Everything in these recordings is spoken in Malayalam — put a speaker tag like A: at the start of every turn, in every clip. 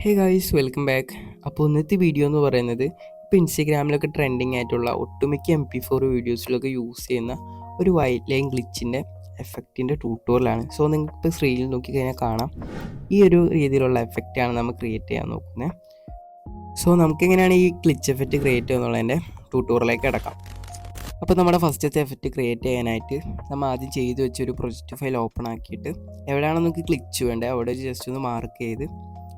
A: Hey guys, welcome back. അപ്പോൾ ഇന്നത്തെ വീഡിയോ എന്ന് പറയുന്നത് ഇപ്പോൾ ഇൻസ്റ്റഗ്രാമിലൊക്കെ ട്രെൻഡിങ് ആയിട്ടുള്ള ഒട്ടുമിക്ക MP4 വീഡിയോസിലൊക്കെ യൂസ് ചെയ്യുന്ന ഒരു വൈറ്റ് ലൈൻ ഗ്ലിച്ചിൻ്റെ എഫക്റ്റിൻ്റെ ട്യൂട്ടോറിയലാണ്. സോ നിങ്ങൾക്ക് ഇപ്പോൾ സ്ക്രീനിൽ നോക്കിക്കഴിഞ്ഞാൽ കാണാം, ഈ ഒരു രീതിയിലുള്ള എഫക്റ്റാണ് നമ്മൾ ക്രിയേറ്റ് ചെയ്യാൻ നോക്കുന്നത്. സോ നമുക്കെങ്ങനെയാണ് ഈ ഗ്ലിച്ച് എഫക്റ്റ് ക്രിയേറ്റ് ചെയ്യുന്നതിൻ്റെ ട്യൂട്ടോറിയലിലേക്ക് കിടക്കാം. അപ്പോൾ നമ്മുടെ ഫസ്റ്റത്തെ എഫക്റ്റ് ക്രിയേറ്റ് ചെയ്യാനായിട്ട് നമ്മൾ ആദ്യം ചെയ്ത് വെച്ചൊരു പ്രൊജക്റ്റ് ഫയൽ ഓപ്പൺ ആക്കിയിട്ട് എവിടെയാണ് നമുക്ക് ഗ്ലിച്ച് വേണ്ടത് അവിടെ ജസ്റ്റ് ഒന്ന് മാർക്ക് ചെയ്ത്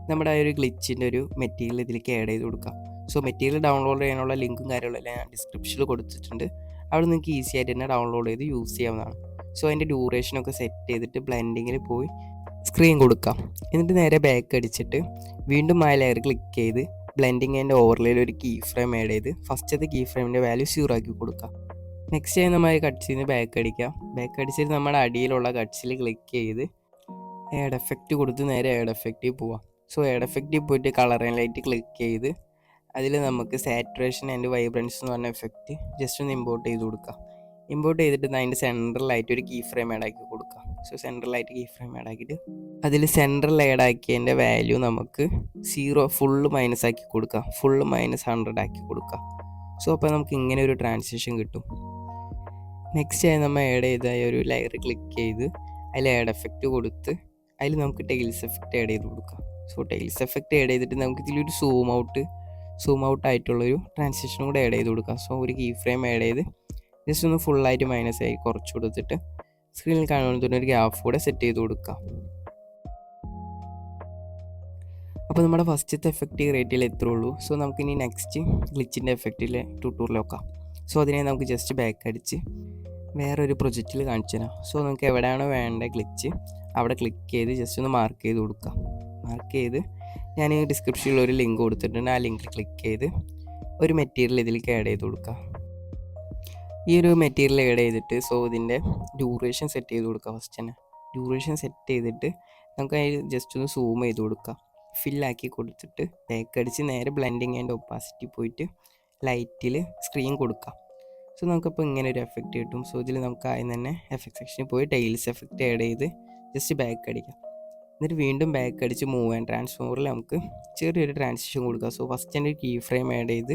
A: നമ്മുടെ ആ ഒരു ഗ്ലിച്ചിൻ്റെ ഒരു മെറ്റീരിയൽ ഇതിലേക്ക് ആഡ് ചെയ്ത് കൊടുക്കാം. സോ മെറ്റീരിയൽ ഡൗൺലോഡ് ചെയ്യാനുള്ള ലിങ്കും കാര്യങ്ങളെല്ലാം ഞാൻ ഡിസ്ക്രിപ്ഷനിൽ കൊടുത്തിട്ടുണ്ട്. അവിടെ നിങ്ങൾക്ക് ഈസി ആയിട്ട് തന്നെ ഡൗൺലോഡ് ചെയ്ത് യൂസ് ചെയ്യാവുന്നതാണ്. സോ അതിൻ്റെ ഡ്യൂറേഷനൊക്കെ സെറ്റ് ചെയ്തിട്ട് ബ്ലെൻഡിങ്ങിൽ പോയി സ്ക്രീൻ കൊടുക്കാം. എന്നിട്ട് നേരെ ബാക്ക് അടിച്ചിട്ട് വീണ്ടും ആ ലെയർ ക്ലിക്ക് ചെയ്ത് ബ്ലെൻഡിങ്ങിൻ്റെ ഓവർലേയിൽ ഒരു കീ ഫ്രെയിം ആഡ് ചെയ്ത് ഫസ്റ്റത്തെ കീ ഫ്രെയിമിൻ്റെ വാല്യൂ 0 ആക്കി കൊടുക്കാം. നെക്സ്റ്റ് ടൈം നമ്മൾ കട്ട്സിൽ നിന്ന് ബാക്ക് അടിക്കാം. ബാക്ക് അടിച്ചിട്ട് നമ്മുടെ അടിയിലുള്ള കട്ട്സിൽ ക്ലിക്ക് ചെയ്ത് ആഡ് എഫക്റ്റ് കൊടുത്ത് നേരെ ആഡ് എഫക്റ്റിൽ പോവാം. സോ ആഡ് എഫക്റ്റിൽ പോയിട്ട് കളർ ആൻഡ് ലൈറ്റ് ക്ലിക്ക് ചെയ്ത് അതിൽ നമുക്ക് സാറ്റുറേഷൻ ആൻഡ് വൈബ്രൻസ് എന്ന് പറഞ്ഞ എഫക്റ്റ് ജസ്റ്റ് ഒന്ന് ഇമ്പോർട്ട് ചെയ്ത് കൊടുക്കാം. ഇമ്പോർട്ട് ചെയ്തിട്ട് അതിൻ്റെ സെൻട്രലായിട്ട് ഒരു കീ ഫ്രെയിം ആഡ് ആക്കി കൊടുക്കാം. സോ സെൻട്രലായിട്ട് കീ ഫ്രെയിം ആഡ് ആക്കിയിട്ട് അതിൽ സെൻട്രൽ ആഡ് ആക്കിയതിൻ്റെ വാല്യൂ നമുക്ക് 0 ഫുള്ള് മൈനസ് ആക്കി കൊടുക്കാം. ഫുള്ള് -100 ആക്കി കൊടുക്കാം. സോ അപ്പോൾ നമുക്ക് ഇങ്ങനെ ഒരു ട്രാൻസിഷൻ കിട്ടും. നെക്സ്റ്റ് ആയി നമ്മൾ ആഡ് ചെയ്ത ഒരു ലെയർ ക്ലിക്ക് ചെയ്ത് അതിൽ ആഡ് എഫക്റ്റ് കൊടുത്ത് അതിൽ നമുക്ക് ടൈൽസ് എഫക്റ്റ് ആഡ് ചെയ്ത് കൊടുക്കാം. സോ ടൈൽസ് എഫക്റ്റ് ആഡ് ചെയ്തിട്ട് നമുക്ക് ഇതിലൊരു സൂം ഔട്ട് ആയിട്ടുള്ളൊരു ട്രാൻസിഷനും കൂടെ ആഡ് ചെയ്ത് കൊടുക്കാം. സോ ഒരു കീ ഫ്രെയിം ആഡ് ചെയ്ത് ജസ്റ്റ് ഒന്ന് ഫുള്ളായിട്ട് മൈനസ് ആയി കുറച്ച് കൊടുത്തിട്ട് സ്ക്രീനിൽ കാണുന്ന ഒരു ഗ്രാഫ് കൂടെ സെറ്റ് ചെയ്ത് കൊടുക്കാം. അപ്പോൾ നമ്മുടെ ഫസ്റ്റത്തെ എഫക്റ്റ് റേറ്റിൽ എത്രേ ഉള്ളൂ. സോ നമുക്കിനി നെക്സ്റ്റ് ഗ്ലിച്ചിൻ്റെ എഫക്റ്റിലെ ട്യൂട്ടോറിയൽ നോക്കാം. സോ അതിനെ നമുക്ക് ജസ്റ്റ് ബാക്ക് അടിച്ച് വേറൊരു പ്രൊജക്റ്റിൽ കാണിച്ചു തരാം. സോ നമുക്ക് എവിടെയാണോ വേണ്ട ഗ്ലിച്ച് അവിടെ ക്ലിക്ക് ചെയ്ത് ജസ്റ്റ് ഒന്ന് മാർക്ക് ചെയ്ത് കൊടുക്കാം. മാർക്ക് ചെയ്ത് ഞാൻ ഡിസ്ക്രിപ്ഷനിൽ ഒരു ലിങ്ക് കൊടുത്തിട്ടുണ്ട്. ആ ലിങ്കിൽ ക്ലിക്ക് ചെയ്ത് ഒരു മെറ്റീരിയൽ ഇതിലേക്ക് ആഡ് ചെയ്ത് കൊടുക്കാം. ഈ ഒരു മെറ്റീരിയൽ ആഡ് ചെയ്തിട്ട് സോ ഇതിൻ്റെ ഡ്യൂറേഷൻ സെറ്റ് ചെയ്ത് കൊടുക്കാം. ഫസ്റ്റ് തന്നെ ഡ്യൂറേഷൻ സെറ്റ് ചെയ്തിട്ട് നമുക്ക് അതിൽ ജസ്റ്റ് ഒന്ന് സൂം ചെയ്ത് കൊടുക്കാം. ഫില്ലാക്കി കൊടുത്തിട്ട് ബാക്ക് അടിച്ച് നേരെ ബ്ലെൻഡിങ് ആൻഡ് ഒപ്പാസിറ്റി പോയിട്ട് ലൈറ്റിൽ സ്ക്രീൻ കൊടുക്കാം. സോ നമുക്കപ്പോൾ ഇങ്ങനെ ഒരു എഫക്റ്റ് കിട്ടും. സോ ഇതിൽ നമുക്ക് ആദ്യം തന്നെ എഫക്റ്റ് സെക്ഷനിൽ പോയി ടൈൽസ് എഫക്റ്റ് ആഡ് ചെയ്ത് ജസ്റ്റ് ബാക്ക് അടിക്കാം. എന്നിട്ട് വീണ്ടും ബാക്ക് അടിച്ച് മൂവ് ആൻഡ് ട്രാൻസ്ഫോമറിൽ നമുക്ക് ചെറിയൊരു ട്രാൻസിഷൻ കൊടുക്കാം. സോ ഫസ്റ്റ് എൻ്റെ കീ ഫ്രെയിം ആഡ് ചെയ്ത്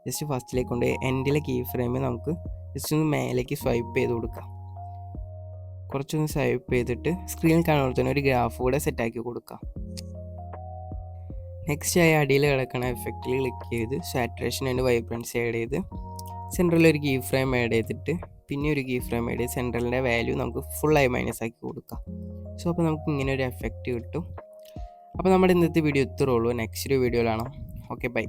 A: ജസ്റ്റ് ഫസ്റ്റിലേക്ക് കൊണ്ട് എൻഡിലെ കീ ഫ്രെയിം നമുക്ക് ജസ്റ്റ് ഒന്ന് മേലേക്ക് സ്വൈപ്പ് ചെയ്ത് കൊടുക്കാം. കുറച്ചൊന്ന് സ്വൈപ്പ് ചെയ്തിട്ട് സ്ക്രീനിൽ കാണുമ്പോൾ തന്നെ ഒരു ഗ്രാഫ് കൂടെ സെറ്റാക്കി കൊടുക്കാം. നെക്സ്റ്റ് ആയി അടിയിൽ കിടക്കണ എഫക്റ്റിൽ ക്ലിക്ക് ചെയ്ത് സാറ്റുറേഷൻ ആൻഡ് വൈബ്രൻസി ആഡ് ചെയ്ത് സെൻട്രലിൽ ഒരു കീ ഫ്രെയിം ആഡ് ചെയ്തിട്ട് പിന്നെ ഒരു കീ ഫ്രെയിം ആഡ് ചെയ്ത് സെൻട്രലിൻ്റെ വാല്യൂ നമുക്ക് ഫുള്ളായി മൈനസ് ആക്കി കൊടുക്കാം. സോ അപ്പോൾ നമുക്ക് ഇങ്ങനെ ഒരു എഫക്റ്റ് കിട്ടും. അപ്പോൾ നമ്മുടെ ഇന്നത്തെ വീഡിയോ ഇത്രേ ഉള്ളൂ. നെക്സ്റ്റ് വീഡിയോയിലാണ്. Okay, by.